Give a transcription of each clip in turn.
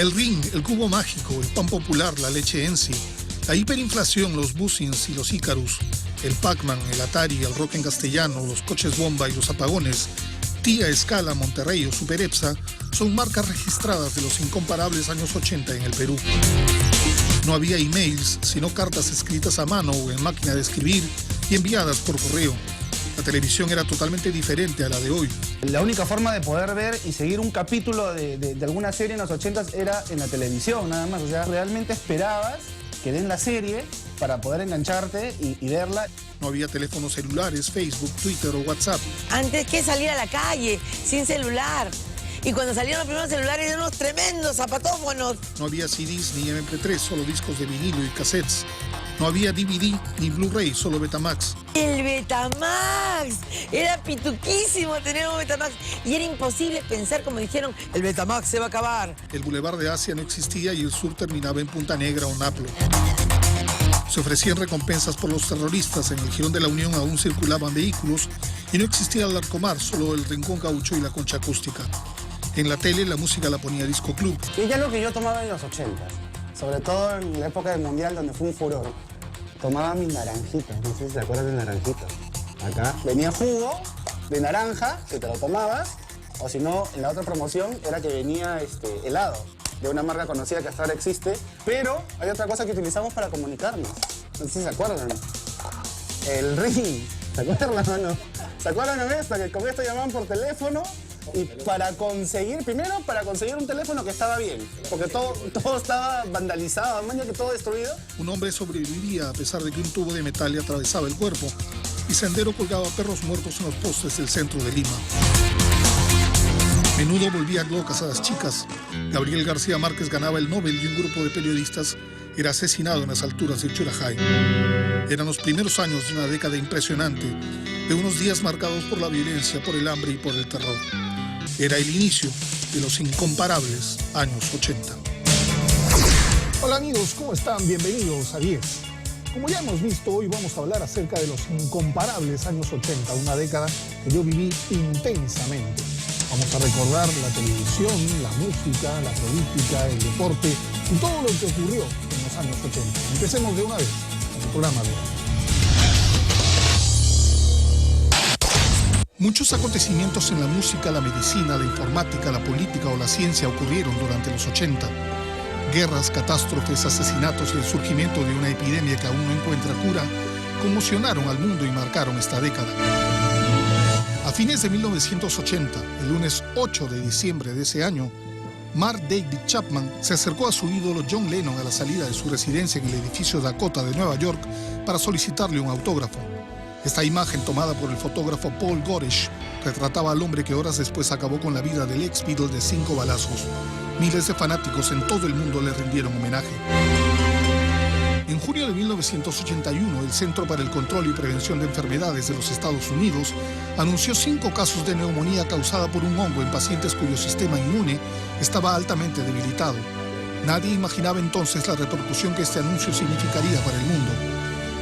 El ring, el cubo mágico, el pan popular, la leche Ensi, la hiperinflación, los Busins y los Ícarus, el Pac-Man, el Atari, el rock en castellano, los coches bomba y los apagones, Tía Escala, Monterrey o Super Epsa son marcas registradas de los incomparables años 80 en el Perú. No había emails, sino cartas escritas a mano o en máquina de escribir y enviadas por correo. La televisión era totalmente diferente a la de hoy. La única forma de poder ver y seguir un capítulo de alguna serie en los 80s era en la televisión, nada más. O sea, realmente esperabas que den la serie para poder engancharte y verla. No había teléfonos celulares, Facebook, Twitter o WhatsApp. Antes que salir a la calle, sin celular. Y cuando salieron los primeros celulares eran unos tremendos zapatófonos. No había CDs ni MP3, solo discos de vinilo y cassettes. No había DVD ni Blu-ray, solo Betamax. El Betamax. Era pituquísimo tener un Betamax. Y era imposible pensar, como dijeron, el Betamax se va a acabar. El Boulevard de Asia no existía y el sur terminaba en Punta Negra o Naplo. Se ofrecían recompensas por los terroristas. En el Jirón de la Unión aún circulaban vehículos y no existía el Larcomar, solo el Rincón Gaucho y la Concha Acústica. En la tele la música la ponía Disco Club. Y ya lo que yo tomaba en los 80, sobre todo en la época del Mundial donde fue un furor. Tomaba mis naranjitas, no sé si se acuerdan de naranjitas. Acá venía jugo de naranja, que te lo tomabas, o si no, en la otra promoción era que venía helado, de una marca conocida que hasta ahora existe, pero hay otra cosa que utilizamos para comunicarnos. No sé si se acuerdan. El ring, ¿se acuerdan o no? ¿Se acuerdan de esta? Que con esto llamaban por teléfono y para conseguir un teléfono que estaba bien, porque todo estaba vandalizado, mañana que todo destruido. Un hombre sobrevivía a pesar de que un tubo de metal le atravesaba el cuerpo y Sendero colgaba perros muertos en los postes del centro de Lima. Menudo volvía locas a las chicas. Gabriel García Márquez ganaba el Nobel y un grupo de periodistas era asesinado en las alturas de Churajay. Eran los primeros años de una década impresionante, de unos días marcados por la violencia, por el hambre y por el terror. Era el inicio de los incomparables años 80. Hola amigos, ¿cómo están? Bienvenidos a 10. Como ya hemos visto, hoy vamos a hablar acerca de los incomparables años 80, una década que yo viví intensamente. Vamos a recordar la televisión, la música, la política, el deporte y todo lo que ocurrió en los años 80. Empecemos de una vez con el programa de hoy. Muchos acontecimientos en la música, la medicina, la informática, la política o la ciencia ocurrieron durante los 80. Guerras, catástrofes, asesinatos y el surgimiento de una epidemia que aún no encuentra cura conmocionaron al mundo y marcaron esta década. A fines de 1980, el lunes 8 de diciembre de ese año, Mark David Chapman se acercó a su ídolo John Lennon a la salida de su residencia en el edificio Dakota de Nueva York para solicitarle un autógrafo. Esta imagen, tomada por el fotógrafo Paul Goresh, retrataba al hombre que horas después acabó con la vida del ex Beatle de 5 balazos. Miles de fanáticos en todo el mundo le rindieron homenaje. En junio de 1981, el Centro para el Control y Prevención de Enfermedades de los Estados Unidos anunció 5 casos de neumonía causada por un hongo en pacientes cuyo sistema inmune estaba altamente debilitado. Nadie imaginaba entonces la repercusión que este anuncio significaría para el mundo.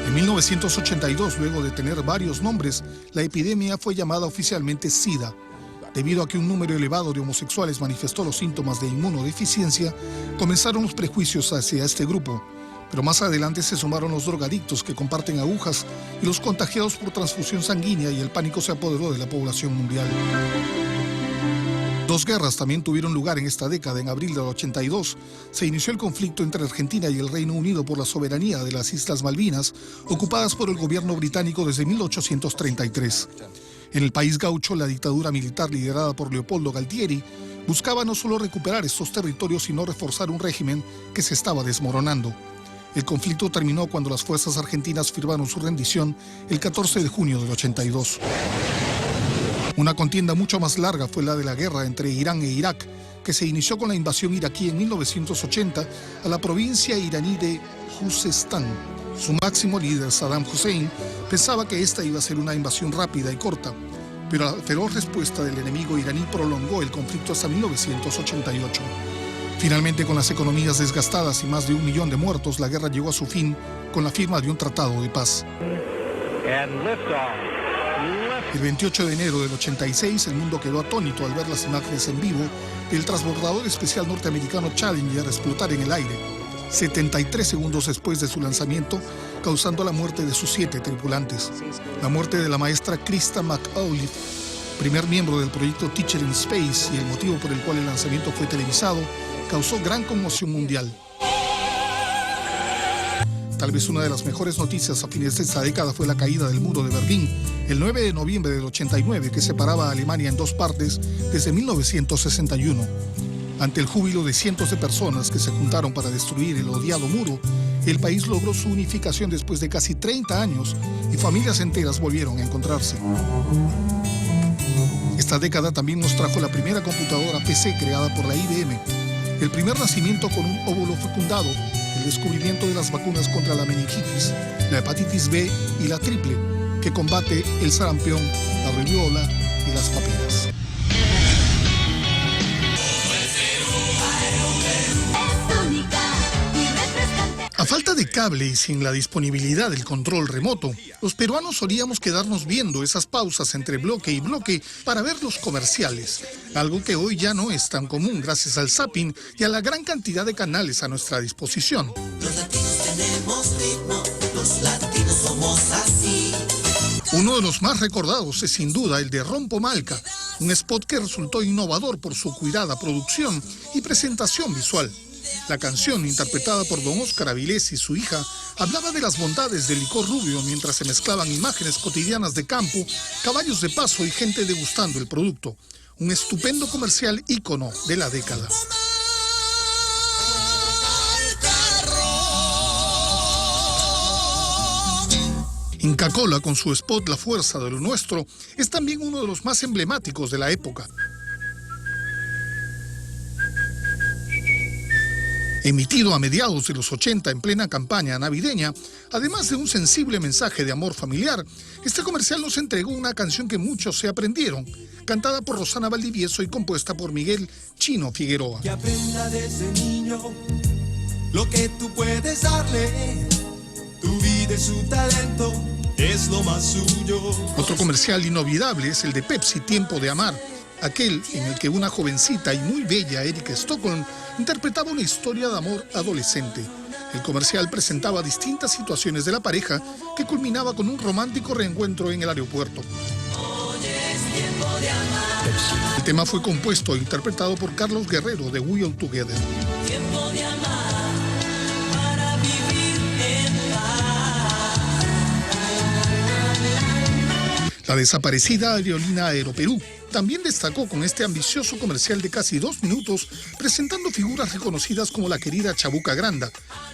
En 1982, luego de tener varios nombres, la epidemia fue llamada oficialmente SIDA. Debido a que un número elevado de homosexuales manifestó los síntomas de inmunodeficiencia, comenzaron los prejuicios hacia este grupo. Pero más adelante se sumaron los drogadictos que comparten agujas y los contagiados por transfusión sanguínea, y el pánico se apoderó de la población mundial. 2 guerras también tuvieron lugar en esta década. En abril del 82 se inició el conflicto entre Argentina y el Reino Unido por la soberanía de las Islas Malvinas, ocupadas por el gobierno británico desde 1833. En el país gaucho, la dictadura militar liderada por Leopoldo Galtieri buscaba no solo recuperar estos territorios, sino reforzar un régimen que se estaba desmoronando. El conflicto terminó cuando las fuerzas argentinas firmaron su rendición el 14 de junio del 82. Una contienda mucho más larga fue la de la guerra entre Irán e Irak, que se inició con la invasión iraquí en 1980 a la provincia iraní de Juzestán. Su máximo líder, Saddam Hussein, pensaba que esta iba a ser una invasión rápida y corta, pero la feroz respuesta del enemigo iraní prolongó el conflicto hasta 1988. Finalmente, con las economías desgastadas y más de 1 millón de muertos, la guerra llegó a su fin con la firma de un tratado de paz. And liftoff. El 28 de enero del 86, el mundo quedó atónito al ver las imágenes en vivo del transbordador especial norteamericano Challenger explotar en el aire, 73 segundos después de su lanzamiento, causando la muerte de sus 7 tripulantes. La muerte de la maestra Krista McAuliffe, primer miembro del proyecto Teacher in Space y el motivo por el cual el lanzamiento fue televisado, causó gran conmoción mundial. Tal vez una de las mejores noticias a fines de esta década fue la caída del muro de Berlín, el 9 de noviembre del 89, que separaba a Alemania en 2 partes desde 1961. Ante el júbilo de cientos de personas que se juntaron para destruir el odiado muro, el país logró su unificación después de casi 30 años y familias enteras volvieron a encontrarse. Esta década también nos trajo la primera computadora PC creada por la IBM, el primer nacimiento con un óvulo fecundado, el descubrimiento de las vacunas contra la meningitis, la hepatitis B y la triple, que combate el sarampión, la rubiola y las papilas. A falta de cable y sin la disponibilidad del control remoto, los peruanos solíamos quedarnos viendo esas pausas entre bloque y bloque para ver los comerciales, algo que hoy ya no es tan común gracias al zapping y a la gran cantidad de canales a nuestra disposición. Los latinos tenemos ritmo, los latinos somos así. Uno de los más recordados es sin duda el de Rompo Malca, un spot que resultó innovador por su cuidada producción y presentación visual. La canción, interpretada por don Óscar Avilés y su hija, hablaba de las bondades del licor rubio mientras se mezclaban imágenes cotidianas de campo, caballos de paso y gente degustando el producto. Un estupendo comercial ícono de la década. Inca Kola, con su spot La fuerza de lo nuestro, es también uno de los más emblemáticos de la época. Emitido a mediados de los 80 en plena campaña navideña, además de un sensible mensaje de amor familiar, este comercial nos entregó una canción que muchos se aprendieron, cantada por Rosana Valdivieso y compuesta por Miguel Chino Figueroa. Que aprenda desde niño lo que tú puedes darle, tu vida y su talento es lo más suyo. Otro comercial inolvidable es el de Pepsi, Tiempo de Amar, aquel en el que una jovencita y muy bella Erika Stockholm interpretaba una historia de amor adolescente. El comercial presentaba distintas situaciones de la pareja que culminaba con un romántico reencuentro en el aeropuerto. El tema fue compuesto e interpretado por Carlos Guerrero de We All Together. Tiempo de amar para vivir en paz. La desaparecida aerolínea Aeroperú también destacó con este ambicioso comercial de casi 2 minutos, presentando figuras reconocidas como la querida Chabuca Granda,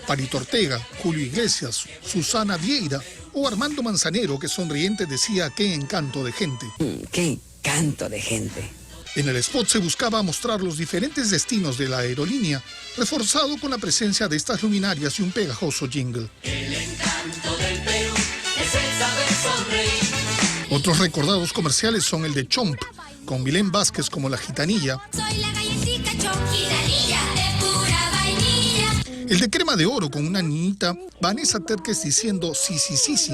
Parito Ortega, Julio Iglesias, Susana Vieira o Armando Manzanero, que sonriente decía qué encanto de gente. ¡Qué encanto de gente! En el spot se buscaba mostrar los diferentes destinos de la aerolínea, reforzado con la presencia de estas luminarias y un pegajoso jingle. El encanto del Perú es el saber sonreír. Otros recordados comerciales son el de Chomp, con Milén Vázquez como la gitanilla, Soy la galletita Chomp, gitanilla de pura vainilla. el de Crema de Oro con una niñita, Vanessa Terques diciendo sí, sí, sí, sí,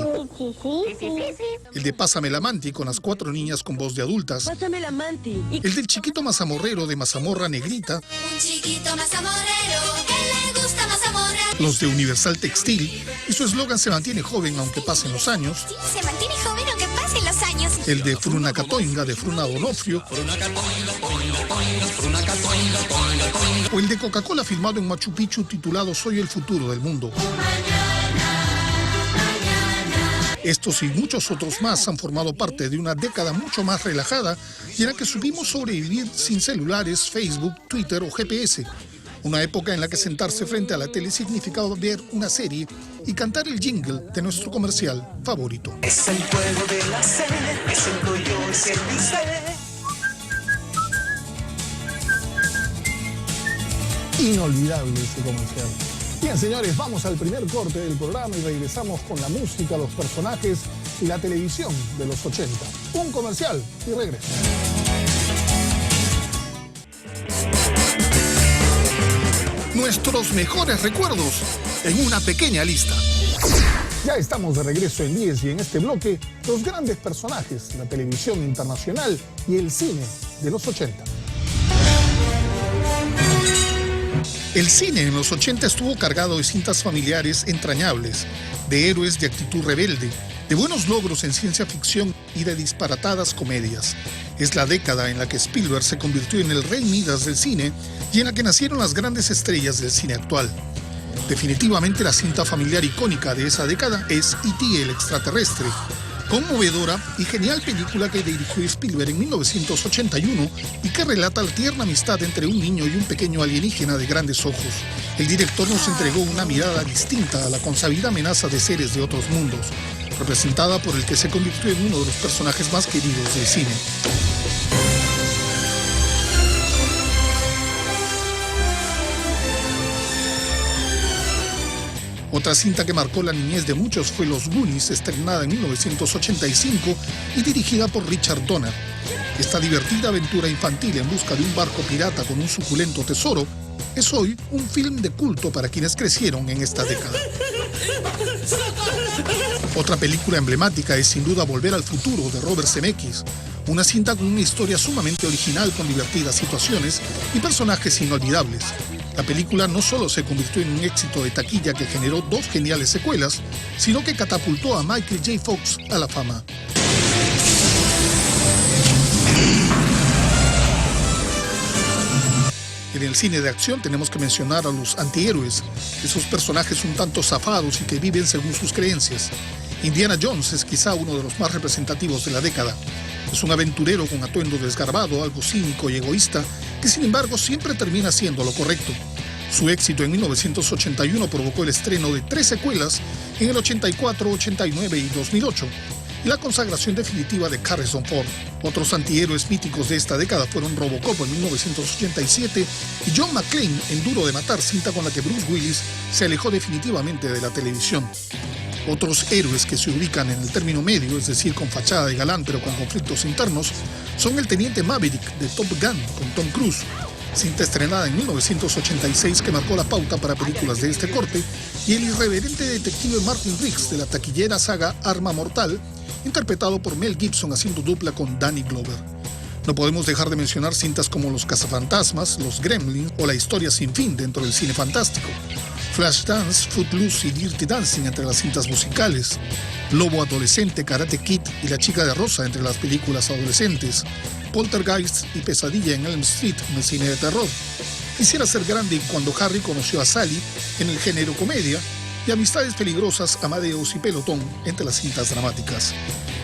el de Pásame la Manti con las 4 niñas con voz de adultas, Pásame la manti. el del chiquito mazamorrero de Mazamorra Negrita, Un chiquito mazamorrero que le gusta mazamorra. los de Universal Textil, y su eslogan se mantiene joven aunque pasen los años, Sí, se mantiene joven aunque pasen los años. el de Fruna Catoinga de Fruna Donofrio, o el de Coca-Cola filmado en Machu Picchu titulado Soy el futuro del mundo. Estos y muchos otros más han formado parte de una década mucho más relajada y en la que supimos sobrevivir sin celulares, Facebook, Twitter o GPS. Una época en la que sentarse frente a la tele significaba ver una serie y cantar el jingle de nuestro comercial favorito. Es el juego de la sed, me siento yo, es el dice. Inolvidable ese comercial. Bien, señores, vamos al primer corte del programa y regresamos con la música, los personajes y la televisión de los 80. Un comercial y regreso. Nuestros mejores recuerdos en una pequeña lista. Ya estamos de regreso en 10 y en este bloque, los grandes personajes, la televisión internacional y el cine de los 80. El cine en los 80 estuvo cargado de cintas familiares entrañables, de héroes de actitud rebelde, de buenos logros en ciencia ficción y de disparatadas comedias. Es la década en la que Spielberg se convirtió en el rey Midas del cine y en la que nacieron las grandes estrellas del cine actual. Definitivamente la cinta familiar icónica de esa década es E.T. el extraterrestre, conmovedora y genial película que dirigió Spielberg en 1981 y que relata la tierna amistad entre un niño y un pequeño alienígena de grandes ojos. El director nos entregó una mirada distinta a la consabida amenaza de seres de otros mundos, representada por el que se convirtió en uno de los personajes más queridos del cine. Otra cinta que marcó la niñez de muchos fue Los Goonies, estrenada en 1985 y dirigida por Richard Donner. Esta divertida aventura infantil en busca de un barco pirata con un suculento tesoro es hoy un film de culto para quienes crecieron en esta década. Otra película emblemática es sin duda Volver al Futuro, de Robert Zemeckis, una cinta con una historia sumamente original con divertidas situaciones y personajes inolvidables. La película no solo se convirtió en un éxito de taquilla que generó 2 geniales secuelas, sino que catapultó a Michael J. Fox a la fama. En el cine de acción tenemos que mencionar a los antihéroes, esos personajes un tanto zafados y que viven según sus creencias. Indiana Jones es quizá uno de los más representativos de la década. Es un aventurero con atuendo desgarbado, algo cínico y egoísta, que sin embargo siempre termina haciendo lo correcto. Su éxito en 1981 provocó el estreno de 3 secuelas en el 84, 89 y 2008, y la consagración definitiva de Harrison Ford. Otros antihéroes míticos de esta década fueron Robocop en 1987 y John McClane en Duro de Matar, cinta con la que Bruce Willis se alejó definitivamente de la televisión. Otros héroes que se ubican en el término medio, es decir, con fachada de galán pero con conflictos internos, son el Teniente Maverick de Top Gun con Tom Cruise, cinta estrenada en 1986 que marcó la pauta para películas de este corte, y el irreverente detective Martin Riggs de la taquillera saga Arma Mortal, interpretado por Mel Gibson haciendo dupla con Danny Glover. No podemos dejar de mencionar cintas como Los Cazafantasmas, Los Gremlins o La Historia sin fin dentro del cine fantástico. Flashdance, Footloose y Dirty Dancing entre las cintas musicales, Lobo Adolescente, Karate Kid y La Chica de Rosa entre las películas adolescentes, Poltergeist y Pesadilla en Elm Street en el cine de terror, Quisiera ser grande cuando Harry conoció a Sally en el género comedia, y Amistades peligrosas, Amadeus y Pelotón entre las cintas dramáticas.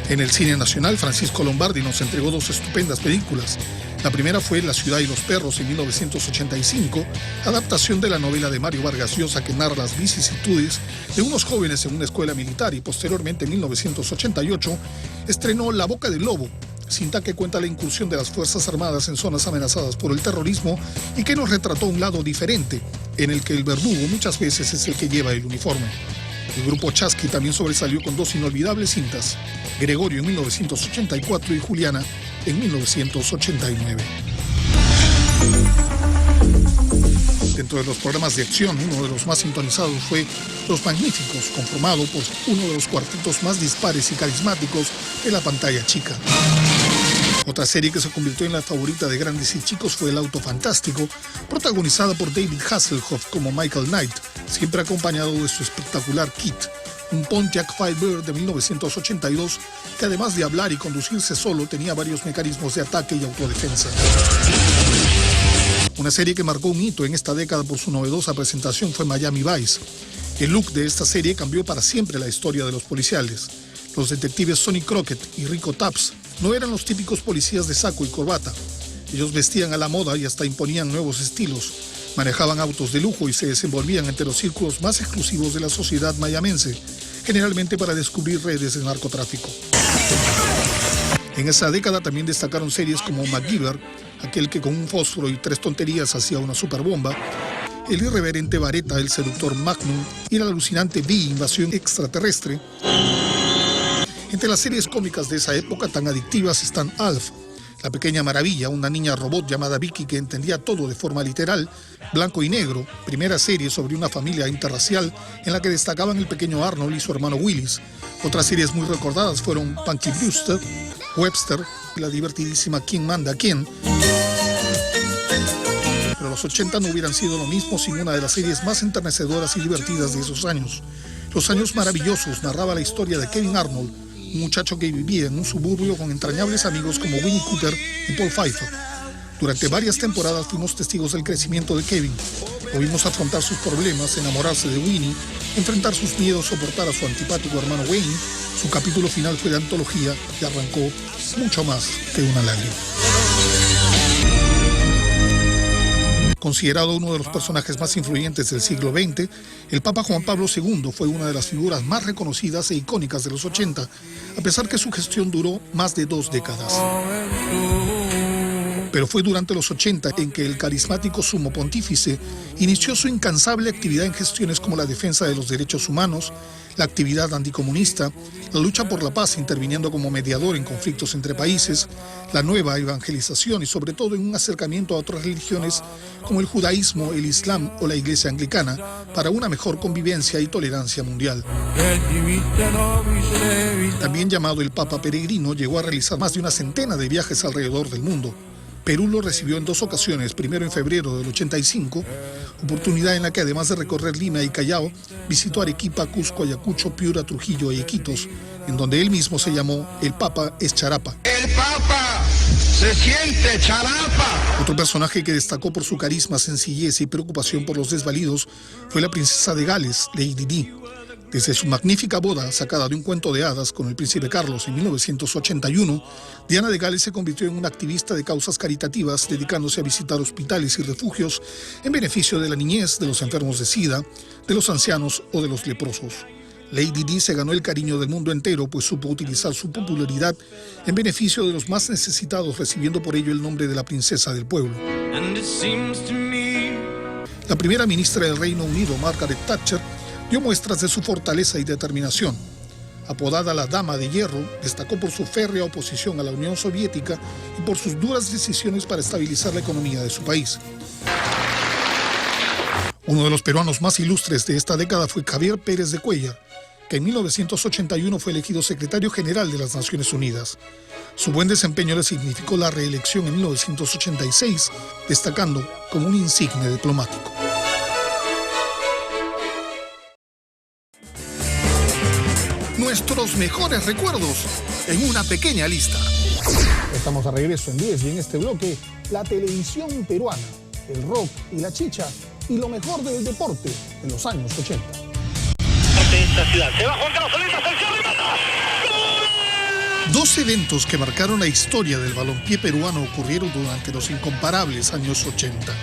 En el cine nacional, Francisco Lombardi nos entregó 2 estupendas películas. La primera fue La ciudad y los perros en 1985, adaptación de la novela de Mario Vargas Llosa que narra las vicisitudes de unos jóvenes en una escuela militar, y posteriormente en 1988 estrenó La boca del lobo, cinta que cuenta la incursión de las Fuerzas Armadas en zonas amenazadas por el terrorismo y que nos retrató un lado diferente, en el que el verdugo muchas veces es el que lleva el uniforme. El grupo Chasqui también sobresalió con 2 inolvidables cintas, Gregorio en 1984 y Juliana en 1989. Dentro de los programas de acción, uno de los más sintonizados fue Los Magníficos, conformado por uno de los cuartetos más dispares y carismáticos de la pantalla chica. Otra serie que se convirtió en la favorita de grandes y chicos fue El Auto Fantástico, protagonizada por David Hasselhoff como Michael Knight, siempre acompañado de su espectacular Kit, un Pontiac Firebird de 1982 que además de hablar y conducirse solo tenía varios mecanismos de ataque y autodefensa. Una serie que marcó un hito en esta década por su novedosa presentación fue Miami Vice. El look de esta serie cambió para siempre la historia de los policiales. Los detectives Sonny Crockett y Rico Tubbs no eran los típicos policías de saco y corbata. Ellos vestían a la moda y hasta imponían nuevos estilos. Manejaban autos de lujo y se desenvolvían entre los círculos más exclusivos de la sociedad mayamense, generalmente para descubrir redes de narcotráfico. En esa década también destacaron series como MacGyver, aquel que con un fósforo y 3 tonterías hacía una superbomba, el irreverente Baretta, el seductor Magnum y la alucinante V, Invasión Extraterrestre. Entre las series cómicas de esa época tan adictivas están Alf, La pequeña maravilla, una niña robot llamada Vicky que entendía todo de forma literal, Blanco y Negro, primera serie sobre una familia interracial en la que destacaban el pequeño Arnold y su hermano Willis. Otras series muy recordadas fueron Punky Brewster, Webster y la divertidísima ¿Quién manda a quién? Pero los 80 no hubieran sido lo mismo sin una de las series más enternecedoras y divertidas de esos años. Los años maravillosos narraba la historia de Kevin Arnold, un muchacho que vivía en un suburbio con entrañables amigos como Winnie Cooper y Paul Pfeiffer. Durante varias temporadas fuimos testigos del crecimiento de Kevin. Lo vimos afrontar sus problemas, enamorarse de Winnie, enfrentar sus miedos, soportar a su antipático hermano Wayne. Su capítulo final fue de antología y arrancó mucho más que una lágrima. Considerado uno de los personajes más influyentes del siglo XX, el Papa Juan Pablo II fue una de las figuras más reconocidas e icónicas de los 80, a pesar que su gestión duró más de 2 décadas. Pero fue durante los 80 en que el carismático sumo pontífice inició su incansable actividad en gestiones como la defensa de los derechos humanos, la actividad anticomunista, la lucha por la paz interviniendo como mediador en conflictos entre países, la nueva evangelización y sobre todo en un acercamiento a otras religiones como el judaísmo, el islam o la iglesia anglicana para una mejor convivencia y tolerancia mundial. También llamado el Papa Peregrino, llegó a realizar más de una centena de viajes alrededor del mundo. Perú lo recibió en 2 ocasiones, primero en febrero del 85, oportunidad en la que además de recorrer Lima y Callao, visitó Arequipa, Cusco, Ayacucho, Piura, Trujillo y Iquitos, en donde él mismo se llamó El Papa es Charapa. El Papa se siente charapa. Otro personaje que destacó por su carisma, sencillez y preocupación por los desvalidos fue la princesa de Gales, Lady Di. Desde su magnífica boda, sacada de un cuento de hadas con el príncipe Carlos en 1981, Diana de Gales se convirtió en una activista de causas caritativas, dedicándose a visitar hospitales y refugios en beneficio de la niñez, de los enfermos de SIDA, de los ancianos o de los leprosos. Lady Di se ganó el cariño del mundo entero, pues supo utilizar su popularidad en beneficio de los más necesitados, recibiendo por ello el nombre de la princesa del pueblo. La primera ministra del Reino Unido, Margaret Thatcher, dio muestras de su fortaleza y determinación. Apodada la Dama de Hierro, destacó por su férrea oposición a la Unión Soviética y por sus duras decisiones para estabilizar la economía de su país. Uno de los peruanos más ilustres de esta década fue Javier Pérez de Cuéllar, que en 1981 fue elegido secretario general de las Naciones Unidas. Su buen desempeño le significó la reelección en 1986, destacando como un insigne diplomático. Nuestros mejores recuerdos en una pequeña lista. Estamos a regreso en 10 y en este bloque, la televisión peruana, el rock y la chicha y lo mejor del deporte en los años 80. Esta ciudad. Se va Juan Carlos Solís, atención, remata. 2 eventos que marcaron la historia del balompié peruano ocurrieron durante los incomparables años 80.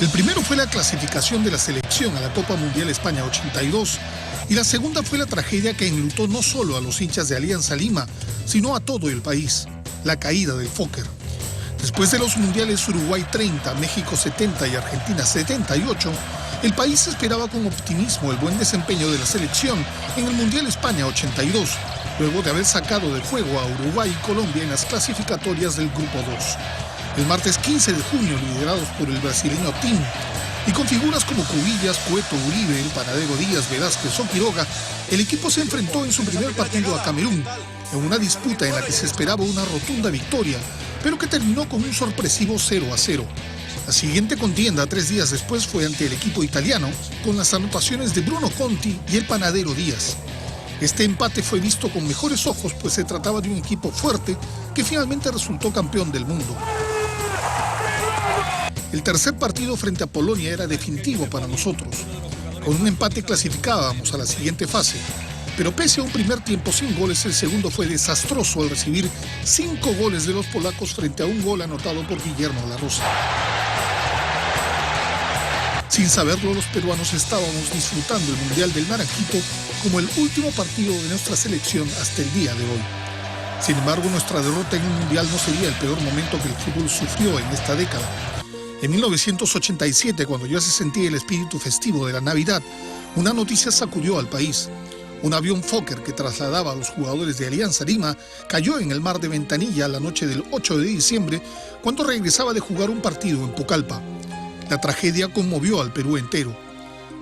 El primero fue la clasificación de la selección a la Copa Mundial España 82 y la segunda fue la tragedia que enlutó no solo a los hinchas de Alianza Lima, sino a todo el país, la caída del Fokker. Después de los mundiales Uruguay 30, México 70 y Argentina 78, el país esperaba con optimismo el buen desempeño de la selección en el Mundial España 82, luego de haber sacado del juego a Uruguay y Colombia en las clasificatorias del Grupo 2. El martes 15 de junio, liderados por el brasileño Tim, y con figuras como Cubillas, Cueto, Uribe, el Panadero Díaz, Velázquez o Quiroga, el equipo se enfrentó en su primer partido a Camerún, en una disputa en la que se esperaba una rotunda victoria, pero que terminó con un sorpresivo 0-0. La siguiente contienda, 3 días después, fue ante el equipo italiano, con las anotaciones de Bruno Conti y el Panadero Díaz. Este empate fue visto con mejores ojos, pues se trataba de un equipo fuerte que finalmente resultó campeón del mundo. El tercer partido frente a Polonia era definitivo para nosotros. Con un empate clasificábamos a la siguiente fase, pero pese a un primer tiempo sin goles, el segundo fue desastroso al recibir 5 goles de los polacos frente a un gol anotado por Guillermo La Rosa. Sin saberlo, los peruanos estábamos disfrutando el Mundial del Naranjito como el último partido de nuestra selección hasta el día de hoy. Sin embargo, nuestra derrota en un Mundial no sería el peor momento que el fútbol sufrió en esta década. En 1987, cuando ya se sentía el espíritu festivo de la Navidad, una noticia sacudió al país. Un avión Fokker que trasladaba a los jugadores de Alianza Lima cayó en el mar de Ventanilla la noche del 8 de diciembre cuando regresaba de jugar un partido en Pucallpa. La tragedia conmovió al Perú entero.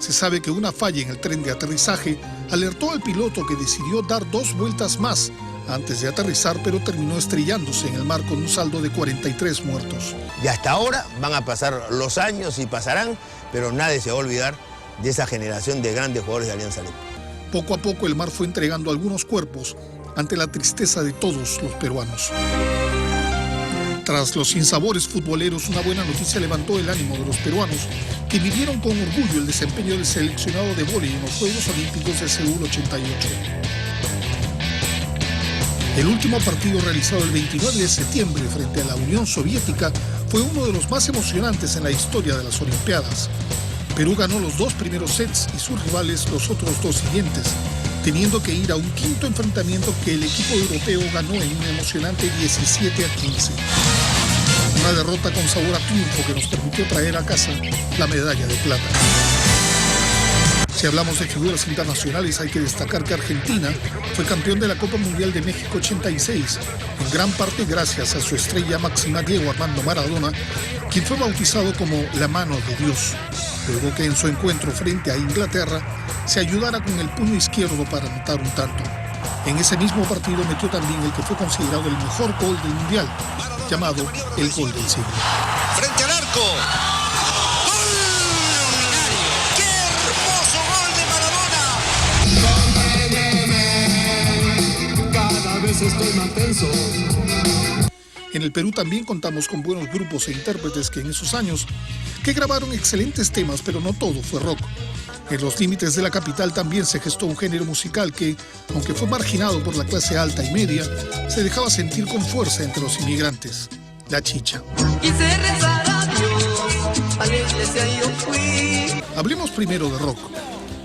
Se sabe que una falla en el tren de aterrizaje alertó al piloto, que decidió dar 2 vueltas más antes de aterrizar, pero terminó estrellándose en el mar con un saldo de 43 muertos. Y hasta ahora van a pasar los años y pasarán, pero nadie se va a olvidar de esa generación de grandes jugadores de Alianza Lima. Poco a poco el mar fue entregando algunos cuerpos ante la tristeza de todos los peruanos. Tras los sinsabores futboleros, una buena noticia levantó el ánimo de los peruanos, que vivieron con orgullo el desempeño del seleccionado de vóley en los Juegos Olímpicos de Seúl 88. El último partido, realizado el 29 de septiembre frente a la Unión Soviética, fue uno de los más emocionantes en la historia de las Olimpiadas. Perú ganó los 2 primeros sets y sus rivales los otros 2 siguientes, teniendo que ir a un quinto enfrentamiento que el equipo europeo ganó en un emocionante 17-15. Una derrota con sabor a triunfo que nos permitió traer a casa la medalla de plata. Si hablamos de figuras internacionales, hay que destacar que Argentina fue campeón de la Copa Mundial de México 86, en gran parte gracias a su estrella máxima Diego Armando Maradona, quien fue bautizado como la mano de Dios, luego que en su encuentro frente a Inglaterra se ayudara con el puño izquierdo para anotar un tanto. En ese mismo partido metió también el que fue considerado el mejor gol del Mundial, llamado el gol del siglo. Frente al arco. Estoy más tenso. En el Perú también contamos con buenos grupos e intérpretes que en esos años que grabaron excelentes temas, pero no todo fue rock. En los límites de la capital también se gestó un género musical que, aunque fue marginado por la clase alta y media, se dejaba sentir con fuerza entre los inmigrantes: la chicha. Quise rezar a Dios, a la iglesia yo fui. Hablemos primero de rock.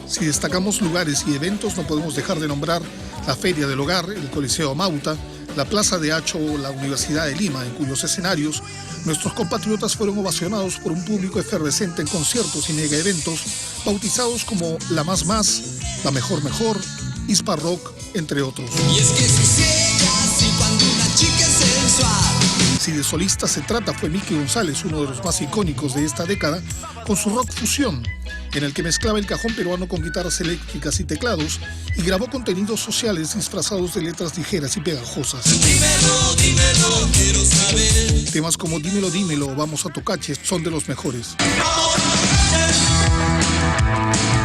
Si destacamos lugares y eventos, no podemos dejar de nombrar la Feria del Hogar, el Coliseo Mauta, la Plaza de Hacho o la Universidad de Lima, en cuyos escenarios nuestros compatriotas fueron ovacionados por un público efervescente en conciertos y mega eventos bautizados como La Más Más, La Mejor Mejor, Ispa Rock, entre otros. Y es que si llegas y cuando una chica es sensual. Si de solista se trata, fue Miki González, uno de los más icónicos de esta década, con su rock fusión, en el que mezclaba el cajón peruano con guitarras eléctricas y teclados y grabó contenidos sociales disfrazados de letras ligeras y pegajosas. Dímelo, dímelo, quiero saber. Temas como Dímelo, dímelo o Vamos a Tocache son de los mejores.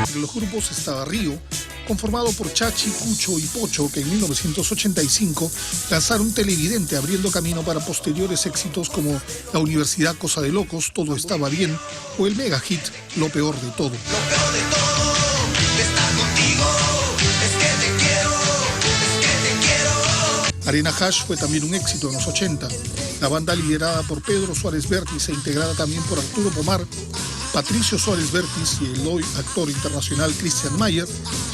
Entre los grupos estaba Río, conformado por Chachi, Cucho y Pocho, que en 1985 lanzaron Televidente, abriendo camino para posteriores éxitos como La Universidad Cosa de Locos, Todo Estaba Bien, o el mega hit Lo Peor de Todo. Lo peor de todo, de estar contigo, es que te quiero, es que te quiero. Arena Hash fue también un éxito en los 80. La banda, liderada por Pedro Suárez Vértiz e integrada también por Arturo Pomar, Patricio Suárez Vértiz y el hoy actor internacional Christian Mayer,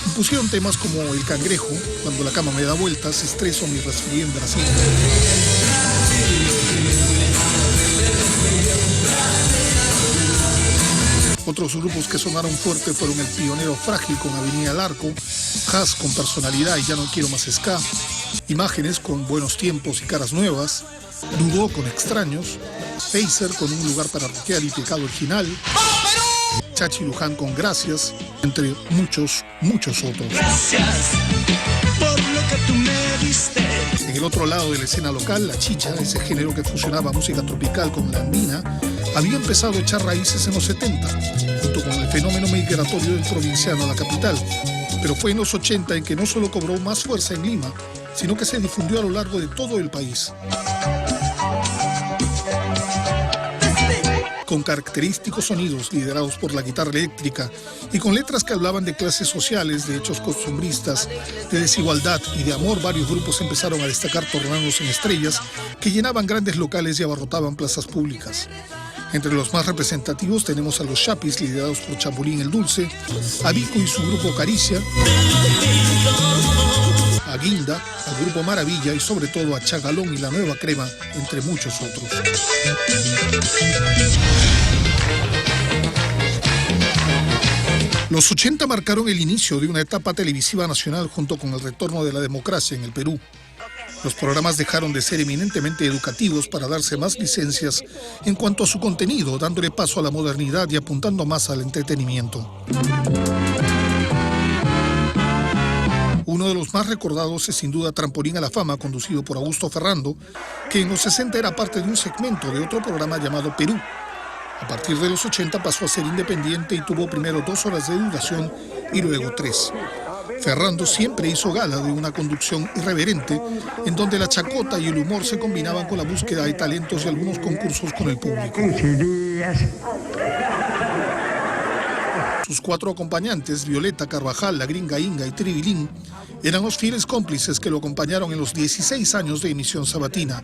impusieron temas como El Cangrejo, Cuando la cama me da vueltas, Estreso, Mi resfrié en Brasil. Otros grupos que sonaron fuerte fueron El Pionero Frágil con Avenida al Arco, Jazz con Personalidad y Ya no quiero más ska, Imágenes con Buenos Tiempos y Caras Nuevas, Dudó con Extraños, Phaser con Un lugar para rockear y Pecado Original, Chachi Luján con Gracias, entre muchos, muchos otros. Gracias por lo que tú me diste. En el otro lado de la escena local, la chicha, ese género que fusionaba música tropical con la andina, había empezado a echar raíces en los 70, junto con el fenómeno migratorio del provinciano a la capital. Pero fue en los 80 en que no solo cobró más fuerza en Lima, sino que se difundió a lo largo de todo el país. Con característicos sonidos liderados por la guitarra eléctrica y con letras que hablaban de clases sociales, de hechos costumbristas, de desigualdad y de amor, varios grupos empezaron a destacar tornándose en estrellas que llenaban grandes locales y abarrotaban plazas públicas. Entre los más representativos tenemos a los Chapis, liderados por Chapulín el Dulce, a Vico y su grupo Caricia, a Guinda, al grupo Maravilla y sobre todo a Chagalón y la Nueva Crema, entre muchos otros. Los 80 marcaron el inicio de una etapa televisiva nacional junto con el retorno de la democracia en el Perú. Los programas dejaron de ser eminentemente educativos para darse más licencias en cuanto a su contenido, dándole paso a la modernidad y apuntando más al entretenimiento. Uno de los más recordados es sin duda Trampolín a la Fama, conducido por Augusto Ferrando, que en los 60 era parte de un segmento de otro programa llamado Perú. A partir de los 80 pasó a ser independiente y tuvo primero 2 horas de duración y luego 3. Ferrando siempre hizo gala de una conducción irreverente, en donde la chacota y el humor se combinaban con la búsqueda de talentos y algunos concursos con el público. Sus 4 acompañantes, Violeta, Carvajal, La Gringa Inga y Tribilín, eran los fieles cómplices que lo acompañaron en los 16 años de emisión sabatina.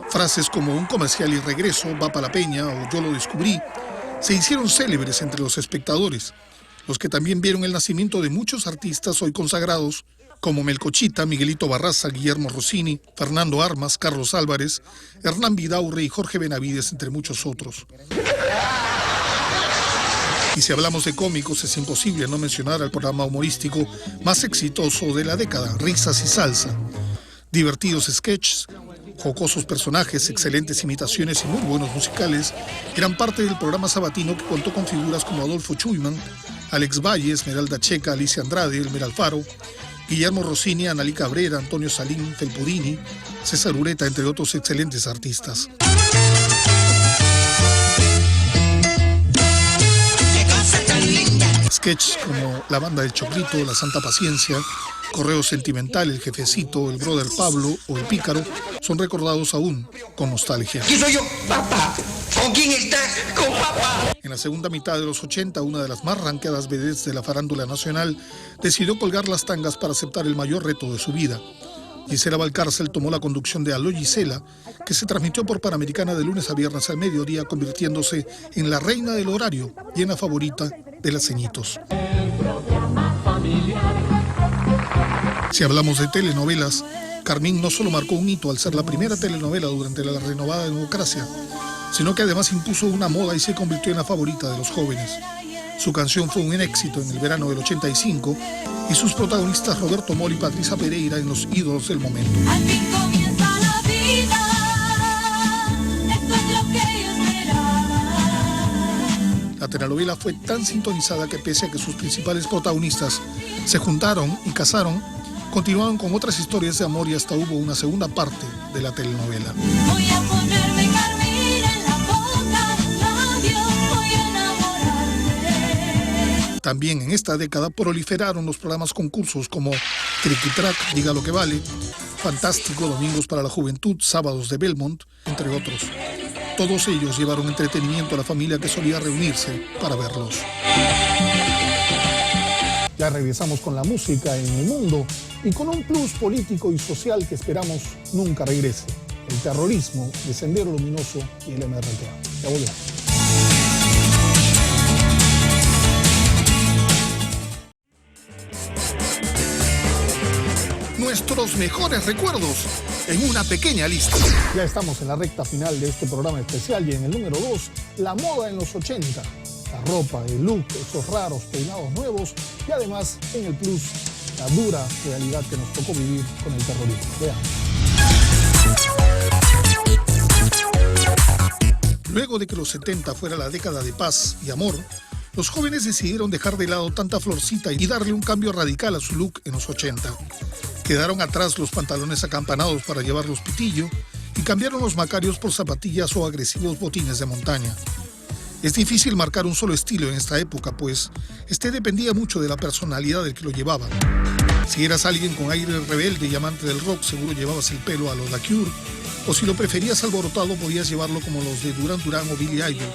Frases como un comercial y regreso, va pa' la peña o yo lo descubrí, se hicieron célebres entre los espectadores, los que también vieron el nacimiento de muchos artistas hoy consagrados, como Melcochita, Miguelito Barraza, Guillermo Rossini, Fernando Armas, Carlos Álvarez, Hernán Vidaurre y Jorge Benavides, entre muchos otros. Y si hablamos de cómicos, es imposible no mencionar al programa humorístico más exitoso de la década, Risas y Salsa. Divertidos sketches, jocosos personajes, excelentes imitaciones y muy buenos musicales eran parte del programa sabatino que contó con figuras como Adolfo Chuyman, Alex Valle, Esmeralda Checa, Alicia Andrade, Elmer Alfaro, Guillermo Rossini, Analí Cabrera, Antonio Salín, Felpudini, César Ureta, entre otros excelentes artistas. Sketches como La Banda del Choclito, La Santa Paciencia, Correo Sentimental, El Jefecito, El Brother Pablo o El Pícaro son recordados aún con nostalgia. ¿Quién soy yo? Papá. ¿Con quién estás? Con papá. En la segunda mitad de los 80, una de las más ranqueadas vedettes de la farándula nacional decidió colgar las tangas para aceptar el mayor reto de su vida. Gisela Valcárcel tomó la conducción de Aló Gisela, que se transmitió por Panamericana de lunes a viernes al mediodía, convirtiéndose en la reina del horario y en la favorita de las ceñitos. Si hablamos de telenovelas, Carmín no solo marcó un hito al ser la primera telenovela durante la renovada democracia, sino que además impuso una moda y se convirtió en la favorita de los jóvenes. Su canción fue un éxito en el verano del 85 y sus protagonistas Roberto Mori y Patricia Pereira en los ídolos del momento. Al fin comienza la vida, esto es lo que yo esperaba. La telenovela fue tan sintonizada que pese a que sus principales protagonistas se juntaron y casaron, continuaban con otras historias de amor y hasta hubo una segunda parte de la telenovela. Voy a ponerme carmín en la boca, labios, voy a enamorarme. También en esta década proliferaron los programas concursos como Triqui Track, Diga lo que vale, Fantástico, Domingos para la Juventud, Sábados de Belmont, entre otros. Todos ellos llevaron entretenimiento a la familia que solía reunirse para verlos. Ya regresamos con la música en el mundo y con un plus político y social que esperamos nunca regrese. El terrorismo, el Sendero Luminoso y el MRTA. Ya volvemos. Nuestros mejores recuerdos en una pequeña lista. Ya estamos en la recta final de este programa especial y en el número 2, la moda en los 80. La ropa, el look, esos raros peinados nuevos y además en el plus, la dura realidad que nos tocó vivir con el terrorismo. Veamos. Luego de que los 70 fuera la década de paz y amor, los jóvenes decidieron dejar de lado tanta florcita y darle un cambio radical a su look en los 80. Quedaron atrás los pantalones acampanados para llevarlos pitillo y cambiaron los macarios por zapatillas o agresivos botines de montaña. Es difícil marcar un solo estilo en esta época, pues este dependía mucho de la personalidad del que lo llevaba. Si eras alguien con aire rebelde y amante del rock, seguro llevabas el pelo a los The Cure, o si lo preferías alborotado, podías llevarlo como los de Duran Duran o Billy Idol.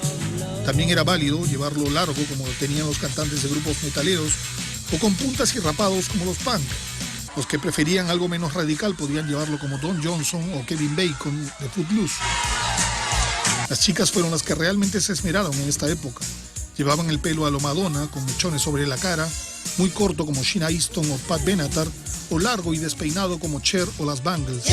También era válido llevarlo largo, como lo tenían los cantantes de grupos metaleros, o con puntas y rapados como los punk. Los que preferían algo menos radical podían llevarlo como Don Johnson o Kevin Bacon de Footloose. Las chicas fueron las que realmente se esmeraron en esta época. Llevaban el pelo a lo Madonna, con mechones sobre la cara, muy corto como Sheena Easton o Pat Benatar, o largo y despeinado como Cher o las Bangles.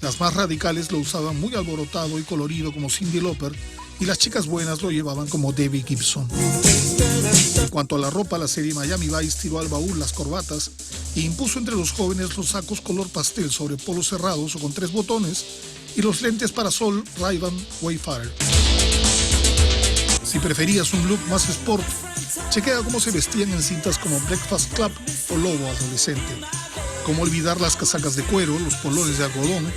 Las más radicales lo usaban muy alborotado y colorido como Cyndi Lauper y las chicas buenas lo llevaban como Debbie Gibson. En cuanto a la ropa, la serie Miami Vice tiró al baúl las corbatas e impuso entre los jóvenes los sacos color pastel sobre polos cerrados o con 3 botones y los lentes para sol Ray-Ban Wayfarer. Si preferías un look más sport, chequea cómo se vestían en cintas como Breakfast Club o Lobo Adolescente. Cómo olvidar las casacas de cuero, los polones de algodón,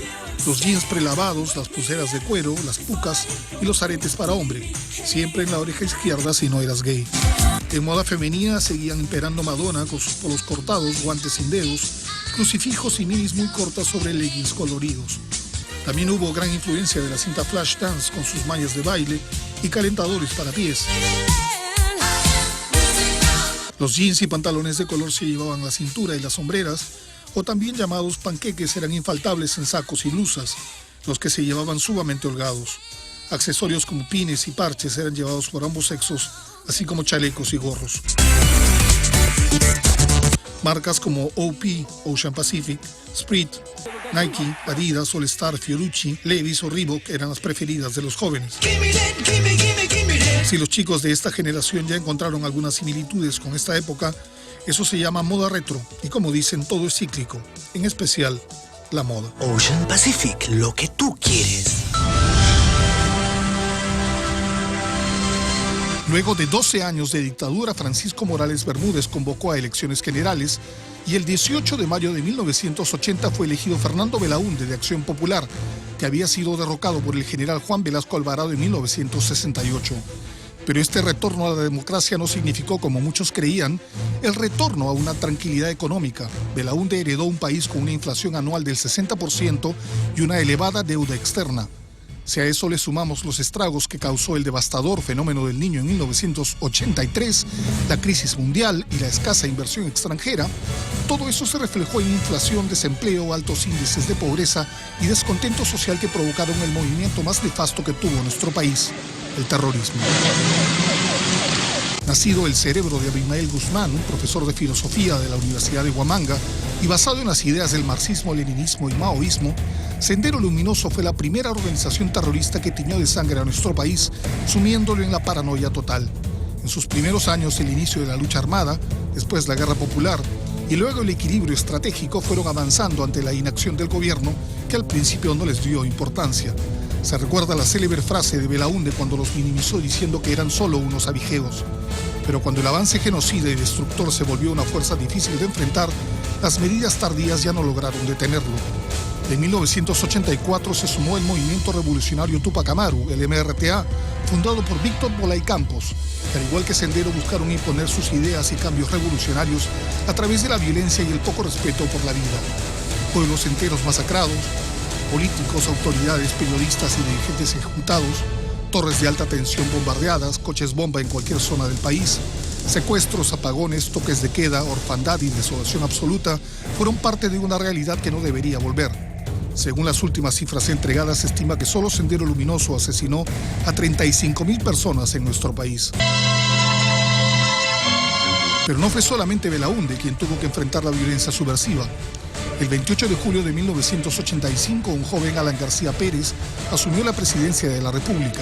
los jeans prelavados, las pulseras de cuero, las pucas y los aretes para hombre, siempre en la oreja izquierda si no eras gay. En moda femenina seguían imperando Madonna con sus polos cortados, guantes sin dedos, crucifijos y minis muy cortas sobre leggings coloridos. También hubo gran influencia de la cinta Flashdance con sus mallas de baile y calentadores para pies. Los jeans y pantalones de color se llevaban la cintura y las sombreras, o también llamados panqueques, eran infaltables en sacos y blusas, los que se llevaban sumamente holgados. Accesorios como pines y parches eran llevados por ambos sexos, así como chalecos y gorros. Marcas como OP, Ocean Pacific, Sprite, Nike, Adidas, All Star, Fiorucci, Levi's o Reebok eran las preferidas de los jóvenes. Si los chicos de esta generación ya encontraron algunas similitudes con esta época, eso se llama moda retro, y como dicen, todo es cíclico, en especial la moda. Ocean Pacific, lo que tú quieres. Luego de 12 años de dictadura, Francisco Morales Bermúdez convocó a elecciones generales y el 18 de mayo de 1980 fue elegido Fernando Belaúnde de Acción Popular, que había sido derrocado por el general Juan Velasco Alvarado en 1968. Pero este retorno a la democracia no significó, como muchos creían, el retorno a una tranquilidad económica. Belaúnde heredó un país con una inflación anual del 60% y una elevada deuda externa. Si a eso le sumamos los estragos que causó el devastador fenómeno del Niño en 1983, la crisis mundial y la escasa inversión extranjera, todo eso se reflejó en inflación, desempleo, altos índices de pobreza y descontento social que provocaron el movimiento más nefasto que tuvo nuestro país, el terrorismo. Nacido el cerebro de Abimael Guzmán, un profesor de filosofía de la Universidad de Huamanga, y basado en las ideas del marxismo, leninismo y maoísmo, Sendero Luminoso fue la primera organización terrorista que tiñó de sangre a nuestro país, sumiéndolo en la paranoia total. En sus primeros años, el inicio de la lucha armada, después la guerra popular y luego el equilibrio estratégico fueron avanzando ante la inacción del gobierno, que al principio no les dio importancia. Se recuerda la célebre frase de Belaúnde cuando los minimizó diciendo que eran solo unos abigeos. Pero cuando el avance genocida y destructor se volvió una fuerza difícil de enfrentar, las medidas tardías ya no lograron detenerlo. En 1984 se sumó el movimiento revolucionario Tupac Amaru, el MRTA, fundado por Víctor Bolay Campos, que al igual que Sendero buscaron imponer sus ideas y cambios revolucionarios a través de la violencia y el poco respeto por la vida. Pueblos enteros masacrados, políticos, autoridades, periodistas y dirigentes ejecutados, torres de alta tensión bombardeadas, coches bomba en cualquier zona del país, secuestros, apagones, toques de queda, orfandad y desolación absoluta fueron parte de una realidad que no debería volver. Según las últimas cifras entregadas, se estima que solo Sendero Luminoso asesinó a 35.000 personas en nuestro país. Pero no fue solamente Belaúnde quien tuvo que enfrentar la violencia subversiva. El 28 de julio de 1985, un joven Alan García Pérez asumió la presidencia de la República.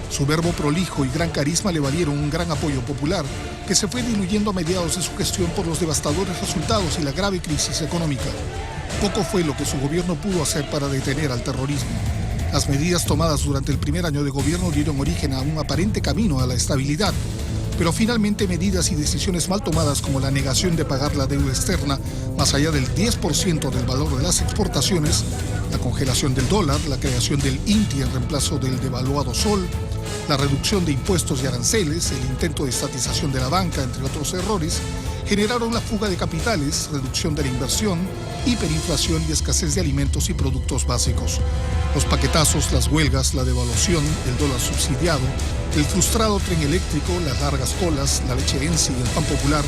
Su verbo prolijo y gran carisma le valieron un gran apoyo popular, que se fue diluyendo a mediados de su gestión por los devastadores resultados y la grave crisis económica. Poco fue lo que su gobierno pudo hacer para detener al terrorismo. Las medidas tomadas durante el primer año de gobierno dieron origen a un aparente camino a la estabilidad, pero finalmente medidas y decisiones mal tomadas como la negación de pagar la deuda externa más allá del 10% del valor de las exportaciones, la congelación del dólar, la creación del INTI en reemplazo del devaluado sol, la reducción de impuestos y aranceles, el intento de estatización de la banca, entre otros errores, generaron la fuga de capitales, reducción de la inversión, hiperinflación y escasez de alimentos y productos básicos. Los paquetazos, las huelgas, la devaluación, el dólar subsidiado, el frustrado tren eléctrico, las largas colas, la leche ENSI y el pan popular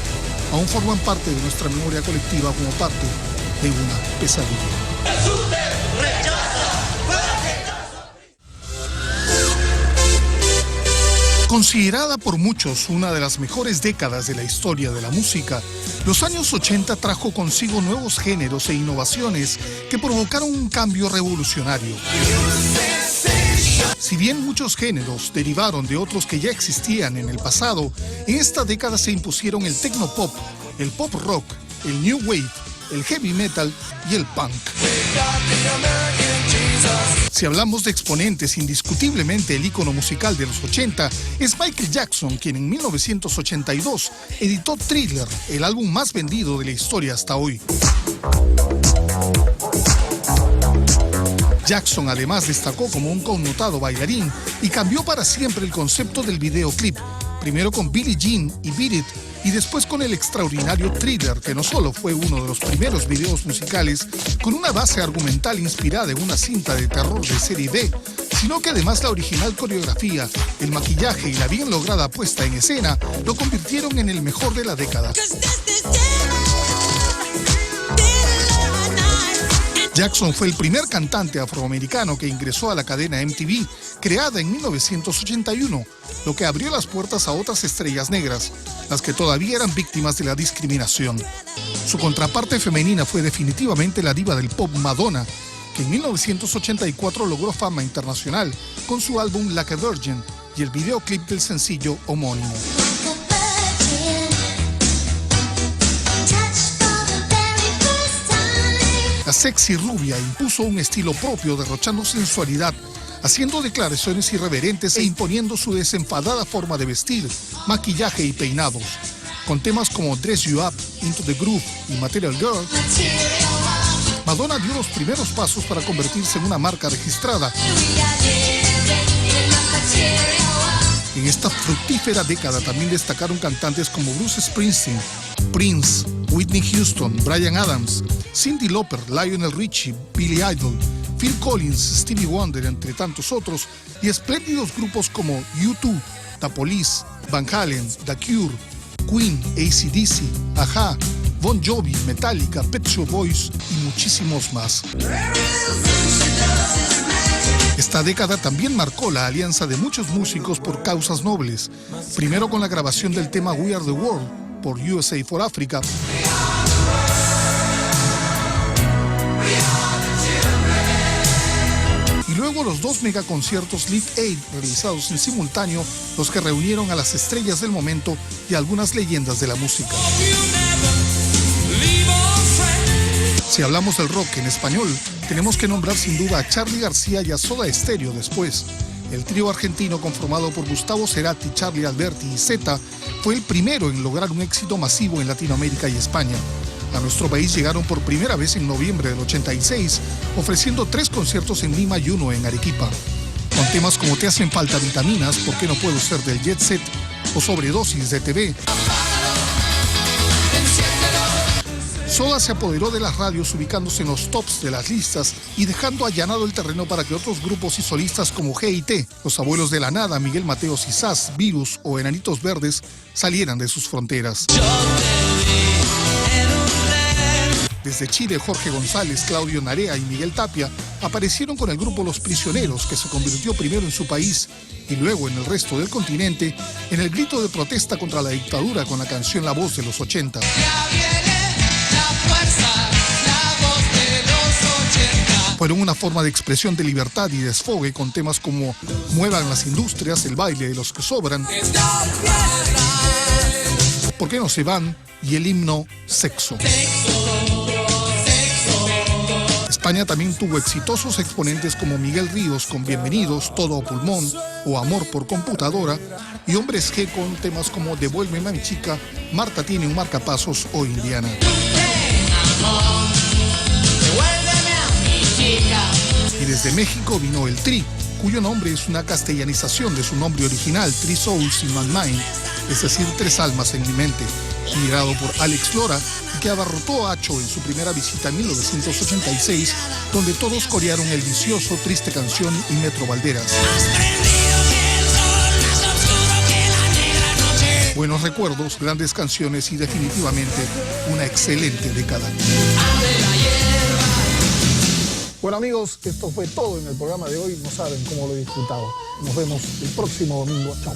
aún forman parte de nuestra memoria colectiva como parte de una pesadilla. Considerada por muchos una de las mejores décadas de la historia de la música, los años 80 trajo consigo nuevos géneros e innovaciones que provocaron un cambio revolucionario. Si bien muchos géneros derivaron de otros que ya existían en el pasado, en esta década se impusieron el techno-pop, el pop rock, el new wave, el heavy metal y el punk. Si hablamos de exponentes, indiscutiblemente el ícono musical de los 80 es Michael Jackson, quien en 1982 editó Thriller, el álbum más vendido de la historia hasta hoy. Jackson además destacó como un connotado bailarín y cambió para siempre el concepto del videoclip, primero con Billie Jean y Beat It, y después con el extraordinario Thriller, que no solo fue uno de los primeros videos musicales con una base argumental inspirada en una cinta de terror de serie B, sino que además la original coreografía, el maquillaje y la bien lograda puesta en escena lo convirtieron en el mejor de la década. Jackson fue el primer cantante afroamericano que ingresó a la cadena MTV, creada en 1981, lo que abrió las puertas a otras estrellas negras, las que todavía eran víctimas de la discriminación. Su contraparte femenina fue definitivamente la diva del pop Madonna, que en 1984 logró fama internacional con su álbum Like a Virgin y el videoclip del sencillo homónimo. La sexy rubia impuso un estilo propio, derrochando sensualidad, haciendo declaraciones irreverentes e imponiendo su desenfadada forma de vestir, maquillaje y peinados. Con temas como Dress You Up, Into the Groove y Material Girl, Madonna dio los primeros pasos para convertirse en una marca registrada. En esta fructífera década también destacaron cantantes como Bruce Springsteen, Prince, Whitney Houston, Bryan Adams, Cyndi Lauper, Lionel Richie, Billy Idol, Phil Collins, Stevie Wonder, entre tantos otros, y espléndidos grupos como U2, The Police, Van Halen, The Cure, Queen, AC/DC, Aja, Bon Jovi, Metallica, Pet Shop Boys y muchísimos más. Esta década también marcó la alianza de muchos músicos por causas nobles, primero con la grabación del tema We Are the World por USA for Africa, y luego los dos megaconciertos Live Aid realizados en simultáneo, los que reunieron a las estrellas del momento y algunas leyendas de la música. Si hablamos del rock en español, tenemos que nombrar sin duda a Charly García y a Soda Stereo después. El trío argentino conformado por Gustavo Cerati, Charly Alberti y Zeta fue el primero en lograr un éxito masivo en Latinoamérica y España. A nuestro país llegaron por primera vez en noviembre del 86, ofreciendo 3 conciertos en Lima y 1 en Arequipa. Con temas como Te hacen falta vitaminas, ¿Por qué no puedo ser del Jet Set? O Sobredosis de TV. Soda se apoderó de las radios ubicándose en los tops de las listas y dejando allanado el terreno para que otros grupos y solistas como G&T, Los Abuelos de la Nada, Miguel Mateos y Sass, Virus o Enanitos Verdes salieran de sus fronteras. Desde Chile, Jorge González, Claudio Narea y Miguel Tapia aparecieron con el grupo Los Prisioneros, que se convirtió primero en su país y luego en el resto del continente en el grito de protesta contra la dictadura con la canción La Voz de los 80. Fueron una forma de expresión de libertad y desfogue con temas como Muevan las industrias, El baile de los que sobran, ¿Por qué no se van? Y el himno Sexo. España también tuvo exitosos exponentes como Miguel Ríos con Bienvenidos, Todo a Pulmón o Amor por Computadora, y Hombres G con temas como Devuélveme a mi chica, Marta tiene un marcapasos o Indiana. Y desde México vino el Tri, cuyo nombre es una castellanización de su nombre original, Three Souls in My Mind, es decir, 3 almas en mi mente, liderado por Alex Lora, y que abarrotó a Acho en su primera visita en 1986, donde todos corearon el vicioso Triste Canción y Metro Valderas. Buenos recuerdos, grandes canciones y definitivamente una excelente década. Bueno amigos, esto fue todo en el programa de hoy. No saben cómo lo he disfrutado. Nos vemos el próximo domingo. Chao.